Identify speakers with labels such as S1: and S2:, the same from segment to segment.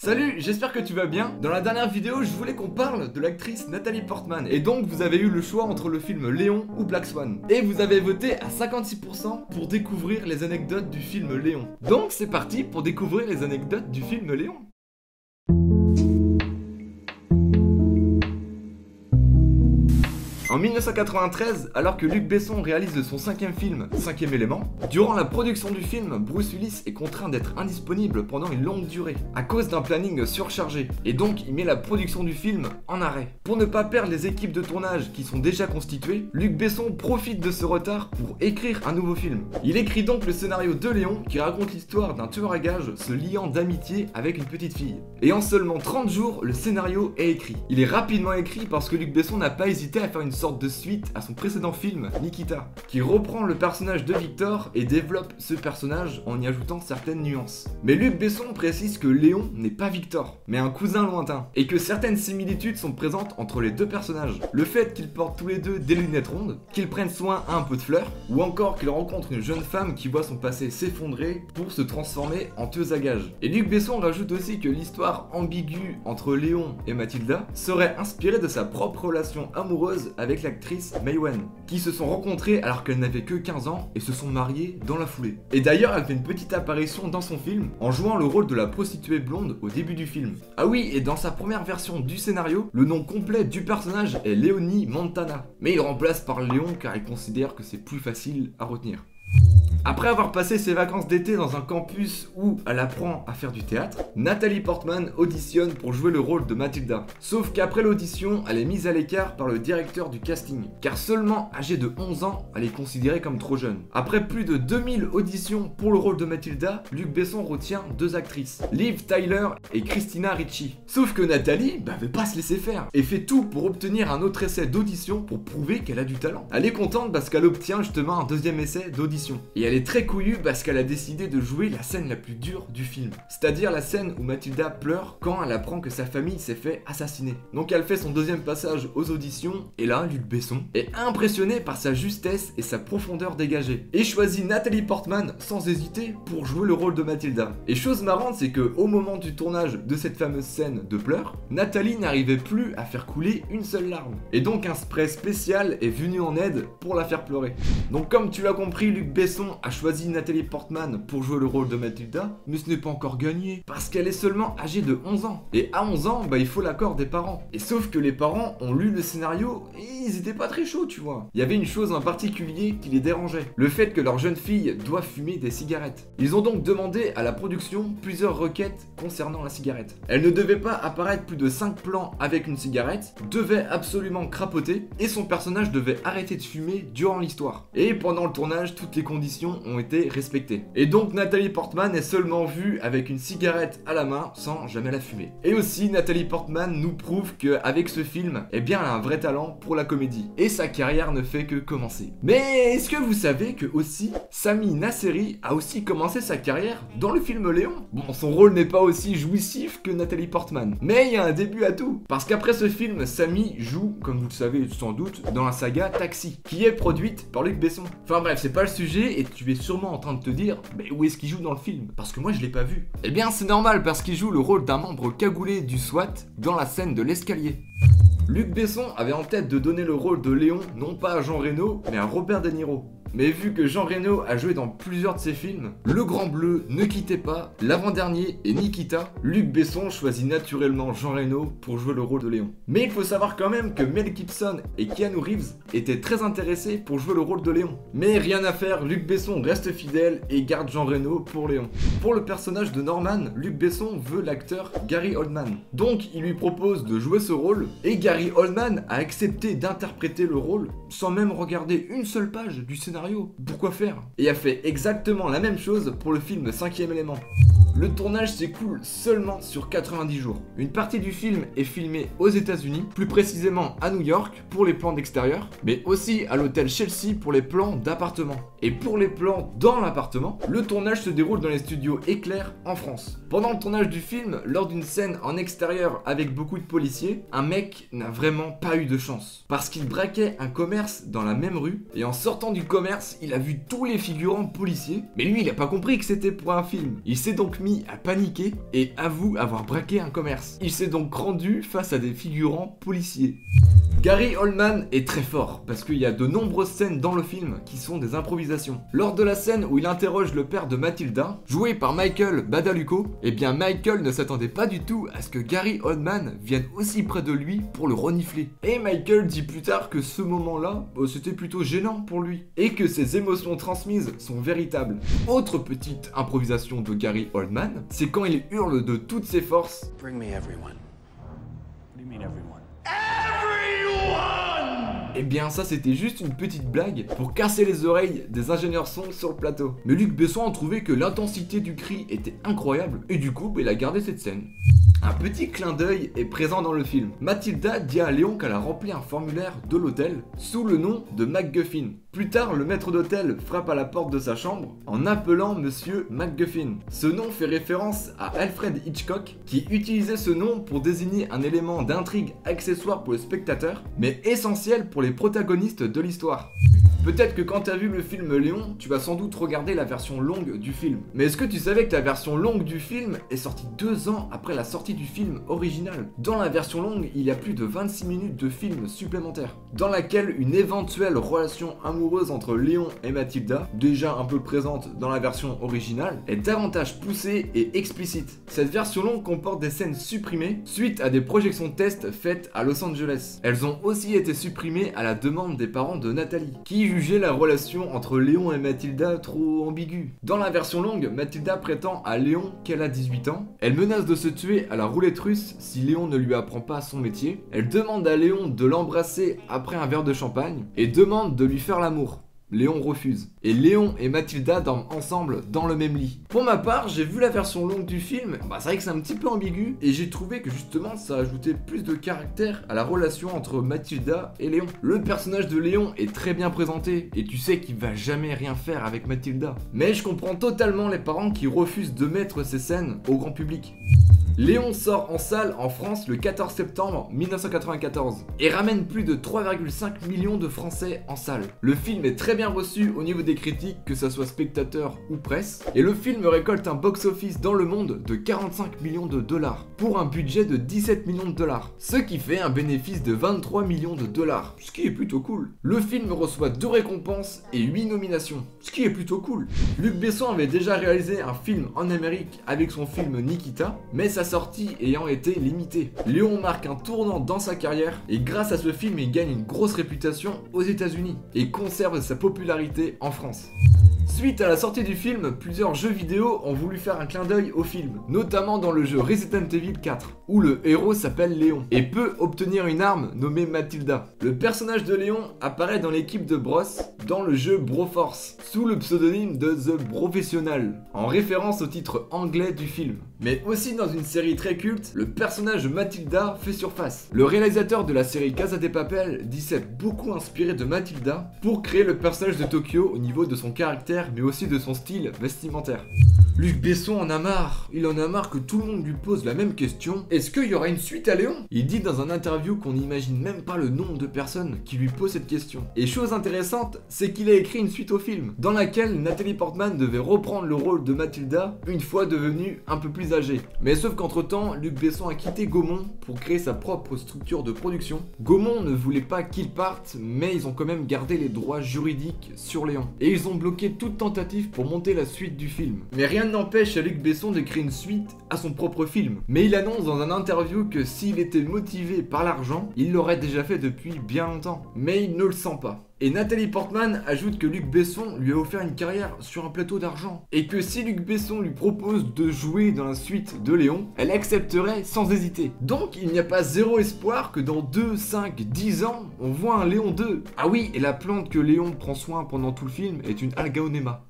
S1: Salut, j'espère que tu vas bien. Dans la dernière vidéo, je voulais qu'on parle de l'actrice Natalie Portman. Et donc, vous avez eu le choix entre le film Léon ou Black Swan. Et vous avez voté à 56% pour découvrir les anecdotes du film Léon. Donc, c'est parti pour découvrir les anecdotes du film Léon. En 1993, alors que Luc Besson réalise son 5e film, 5e élément, durant la production du film, Bruce Willis est contraint d'être indisponible pendant une longue durée, à cause d'un planning surchargé, et donc il met la production du film en arrêt. Pour ne pas perdre les équipes de tournage qui sont déjà constituées, Luc Besson profite de ce retard pour écrire un nouveau film. Il écrit donc le scénario de Léon, qui raconte l'histoire d'un tueur à gages se liant d'amitié avec une petite fille. Et en seulement 30 jours, le scénario est écrit. Il est rapidement écrit parce que Luc Besson n'a pas hésité à faire une sorte de suite à son précédent film, Nikita, qui reprend le personnage de Victor et développe ce personnage en y ajoutant certaines nuances. Mais Luc Besson précise que Léon n'est pas Victor, mais un cousin lointain, et que certaines similitudes sont présentes entre les deux personnages. Le fait qu'ils portent tous les deux des lunettes rondes, qu'ils prennent soin à un peu de fleurs, ou encore qu'ils rencontrent une jeune femme qui voit son passé s'effondrer pour se transformer en tueuse à gages. Et Luc Besson rajoute aussi que l'histoire ambiguë entre Léon et Mathilda serait inspirée de sa propre relation amoureuse avec l'actrice Mae Wen, qui se sont rencontrées alors qu'elle n'avait que 15 ans et se sont mariées dans la foulée. Et d'ailleurs, elle fait une petite apparition dans son film en jouant le rôle de la prostituée blonde au début du film. Ah oui, et dans sa première version du scénario, le nom complet du personnage est Léonie Montana, mais il remplace par Léon car il considère que c'est plus facile à retenir. Après avoir passé ses vacances d'été dans un campus où elle apprend à faire du théâtre, Natalie Portman auditionne pour jouer le rôle de Mathilda. Sauf qu'après l'audition, elle est mise à l'écart par le directeur du casting, car seulement âgée de 11 ans, elle est considérée comme trop jeune. Après plus de 2000 auditions pour le rôle de Mathilda, Luc Besson retient deux actrices, Liv Tyler et Christina Ricci. Sauf que Nathalie veut pas se laisser faire, et fait tout pour obtenir un autre essai d'audition pour prouver qu'elle a du talent. Elle est contente parce qu'elle obtient justement un deuxième essai d'audition. Et elle est très couillue parce qu'elle a décidé de jouer la scène la plus dure du film. C'est-à-dire la scène où Mathilda pleure quand elle apprend que sa famille s'est fait assassiner. Donc elle fait son deuxième passage aux auditions et là, Luc Besson est impressionné par sa justesse et sa profondeur dégagée. Et choisit Natalie Portman sans hésiter pour jouer le rôle de Mathilda. Et chose marrante, c'est que au moment du tournage de cette fameuse scène de pleurs, Nathalie n'arrivait plus à faire couler une seule larme. Et donc un spray spécial est venu en aide pour la faire pleurer. Donc comme tu l'as compris, Luc Besson a choisi Natalie Portman pour jouer le rôle de Mathilda, mais ce n'est pas encore gagné, parce qu'elle est seulement âgée de 11 ans. Et à 11 ans, il faut l'accord des parents. Et sauf que les parents ont lu le scénario et ils étaient pas très chauds, tu vois. Il y avait une chose en particulier qui les dérangeait, le fait que leur jeune fille doit fumer des cigarettes. Ils ont donc demandé à la production plusieurs requêtes concernant la cigarette. Elle ne devait pas apparaître plus de 5 plans avec une cigarette, devait absolument crapoter, et son personnage devait arrêter de fumer durant l'histoire. Et pendant le tournage, toutes les conditions ont été respectées. Et donc Natalie Portman est seulement vue avec une cigarette à la main sans jamais la fumer. Et aussi Natalie Portman nous prouve qu'avec ce film, elle a un vrai talent pour la comédie. Et sa carrière ne fait que commencer. Mais est-ce que vous savez que aussi Sami Nasseri a aussi commencé sa carrière dans le film Léon? Bon, son rôle n'est pas aussi jouissif que Natalie Portman, mais il y a un début à tout. Parce qu'après ce film, Sami joue, comme vous le savez sans doute, dans la saga Taxi, qui est produite par Luc Besson. Enfin bref, c'est pas le sujet et tu es sûrement en train de te dire, mais où est-ce qu'il joue dans le film? Parce que moi je l'ai pas vu. Eh bien c'est normal parce qu'il joue le rôle d'un membre cagoulé du SWAT dans la scène de l'escalier. Luc Besson avait en tête de donner le rôle de Léon non pas à Jean Reno mais à Robert De Niro. Mais vu que Jean Reno a joué dans plusieurs de ses films, Le Grand Bleu, Ne quittez pas, l'avant-dernier et Nikita, Luc Besson choisit naturellement Jean Reno pour jouer le rôle de Léon. Mais il faut savoir quand même que Mel Gibson et Keanu Reeves étaient très intéressés pour jouer le rôle de Léon. Mais rien à faire, Luc Besson reste fidèle et garde Jean Reno pour Léon. Pour le personnage de Norman, Luc Besson veut l'acteur Gary Oldman. Donc il lui propose de jouer ce rôle et Gary Oldman a accepté d'interpréter le rôle sans même regarder une seule page du scénario. Pourquoi faire? Et a fait exactement la même chose pour le film 5e élément. Le tournage s'écoule seulement sur 90 jours. Une partie du film est filmée aux États-Unis, plus précisément à New York pour les plans d'extérieur, mais aussi à l'hôtel Chelsea pour les plans d'appartement. Et pour les plans dans l'appartement, le tournage se déroule dans les studios Éclair en France. Pendant le tournage du film, lors d'une scène en extérieur avec beaucoup de policiers, un mec n'a vraiment pas eu de chance. Parce qu'il braquait un commerce dans la même rue, et en sortant du commerce, il a vu tous les figurants policiers, mais lui il a pas compris que c'était pour un film. Il s'est donc mis à paniquer et avoue avoir braqué un commerce. Il s'est donc rendu face à des figurants policiers. Gary Oldman est très fort parce qu'il y a de nombreuses scènes dans le film qui sont des improvisations. Lors de la scène où il interroge le père de Matilda, joué par Michael Badalucco, eh bien Michael ne s'attendait pas du tout à ce que Gary Oldman vienne aussi près de lui pour le renifler. Et Michael dit plus tard que ce moment-là, c'était plutôt gênant pour lui et que ses émotions transmises sont véritables. Autre petite improvisation de Gary Oldman, c'est quand il hurle de toutes ses forces.
S2: Bring me everyone. What do you mean everyone?
S1: Eh bien ça c'était juste une petite blague pour casser les oreilles des ingénieurs son sur le plateau. Mais Luc Besson a trouvé que l'intensité du cri était incroyable et du coup il a gardé cette scène. Un petit clin d'œil est présent dans le film. Matilda dit à Léon qu'elle a rempli un formulaire de l'hôtel sous le nom de MacGuffin. Plus tard, le maître d'hôtel frappe à la porte de sa chambre en appelant Monsieur MacGuffin. Ce nom fait référence à Alfred Hitchcock qui utilisait ce nom pour désigner un élément d'intrigue accessoire pour le spectateur mais essentiel pour les protagonistes de l'histoire. Peut-être que quand tu as vu le film Léon, tu vas sans doute regarder la version longue du film. Mais est-ce que tu savais que la version longue du film est sortie 2 ans après la sortie du film original? Dans la version longue, il y a plus de 26 minutes de film supplémentaire, dans laquelle une éventuelle relation amoureuse entre Léon et Matilda, déjà un peu présente dans la version originale, est davantage poussée et explicite. Cette version longue comporte des scènes supprimées suite à des projections test faites à Los Angeles. Elles ont aussi été supprimées à la demande des parents de Nathalie, qui jugeait la relation entre Léon et Matilda trop ambiguë. Dans la version longue, Matilda prétend à Léon qu'elle a 18 ans, elle menace de se tuer à la roulette russe si Léon ne lui apprend pas son métier, elle demande à Léon de l'embrasser après un verre de champagne et demande de lui faire l'amour. Léon refuse. Et Léon et Matilda dorment ensemble dans le même lit. Pour ma part, j'ai vu la version longue du film, c'est vrai que c'est un petit peu ambigu, et j'ai trouvé que justement ça ajoutait plus de caractère à la relation entre Matilda et Léon. Le personnage de Léon est très bien présenté, et tu sais qu'il va jamais rien faire avec Matilda. Mais je comprends totalement les parents qui refusent de mettre ces scènes au grand public. Léon sort en salle en France le 14 septembre 1994 et ramène plus de 3,5 millions de Français en salle. Le film est très bien reçu au niveau des critiques, que ça soit spectateurs ou presse, et le film récolte un box-office dans le monde de 45 millions de dollars pour un budget de 17 millions de dollars, ce qui fait un bénéfice de 23 millions de dollars, ce qui est plutôt cool. Le film reçoit 2 récompenses et 8 nominations, ce qui est plutôt cool. Luc Besson avait déjà réalisé un film en Amérique avec son film Nikita, mais sa sortie ayant été limitée. Léon marque un tournant dans sa carrière et grâce à ce film il gagne une grosse réputation aux États-Unis et conserve sa popularité en France. Suite à la sortie du film, plusieurs jeux vidéo ont voulu faire un clin d'œil au film, notamment dans le jeu Resident Evil 4, où le héros s'appelle Léon et peut obtenir une arme nommée Matilda. Le personnage de Léon apparaît dans l'équipe de Bros dans le jeu Broforce, sous le pseudonyme de The Professional, en référence au titre anglais du film. Mais aussi dans une série très culte, le personnage de Matilda fait surface. Le réalisateur de la série Casa de Papel dit s'être beaucoup inspiré de Matilda pour créer le personnage de Tokyo au niveau de son caractère mais aussi de son style vestimentaire. Luc Besson en a marre. Il en a marre que tout le monde lui pose la même question. Est-ce qu'il y aura une suite à Léon? Il dit dans un interview qu'on n'imagine même pas le nombre de personnes qui lui posent cette question. Et chose intéressante, c'est qu'il a écrit une suite au film, dans laquelle Nathalie Portman devait reprendre le rôle de Matilda une fois devenue un peu plus âgée. Mais sauf qu'entre temps, Luc Besson a quitté Gaumont pour créer sa propre structure de production. Gaumont ne voulait pas qu'il parte, mais ils ont quand même gardé les droits juridiques sur Léon. Et ils ont bloqué toute tentative pour monter la suite du film. Mais rien n'empêche à Luc Besson de créer une suite à son propre film. Mais il annonce dans un interview que s'il était motivé par l'argent, il l'aurait déjà fait depuis bien longtemps. Mais il ne le sent pas. Et Nathalie Portman ajoute que Luc Besson lui a offert une carrière sur un plateau d'argent. Et que si Luc Besson lui propose de jouer dans la suite de Léon, elle accepterait sans hésiter. Donc il n'y a pas zéro espoir que dans 2, 5, 10 ans, on voit un Léon 2. Ah oui, et la plante que Léon prend soin pendant tout le film est une Algaonema.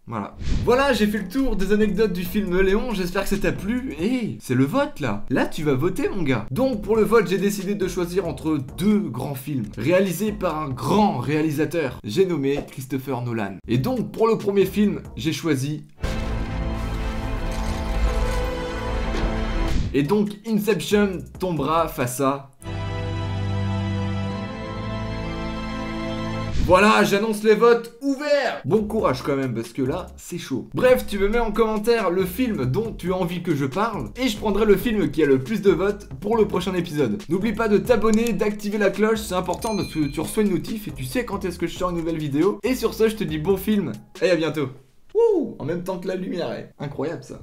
S1: Voilà. Voilà, j'ai fait le tour des anecdotes du film Léon, j'espère que ça t'a plu. Et c'est le vote là. Là, tu vas voter mon gars. Donc pour le vote, j'ai décidé de choisir entre deux grands films, réalisés par un grand réalisateur. J'ai nommé Christopher Nolan. Et donc pour le premier film, j'ai choisi... Et donc Inception tombera face à... Voilà, j'annonce les votes ouverts. Bon courage quand même, parce que là, c'est chaud. Bref, tu me mets en commentaire le film dont tu as envie que je parle, et je prendrai le film qui a le plus de votes pour le prochain épisode. N'oublie pas de t'abonner, d'activer la cloche, c'est important parce que tu reçois une notif et tu sais quand est-ce que je sors une nouvelle vidéo. Et sur ce, je te dis bon film, et à bientôt. Wouh, en même temps que la lumière, incroyable ça.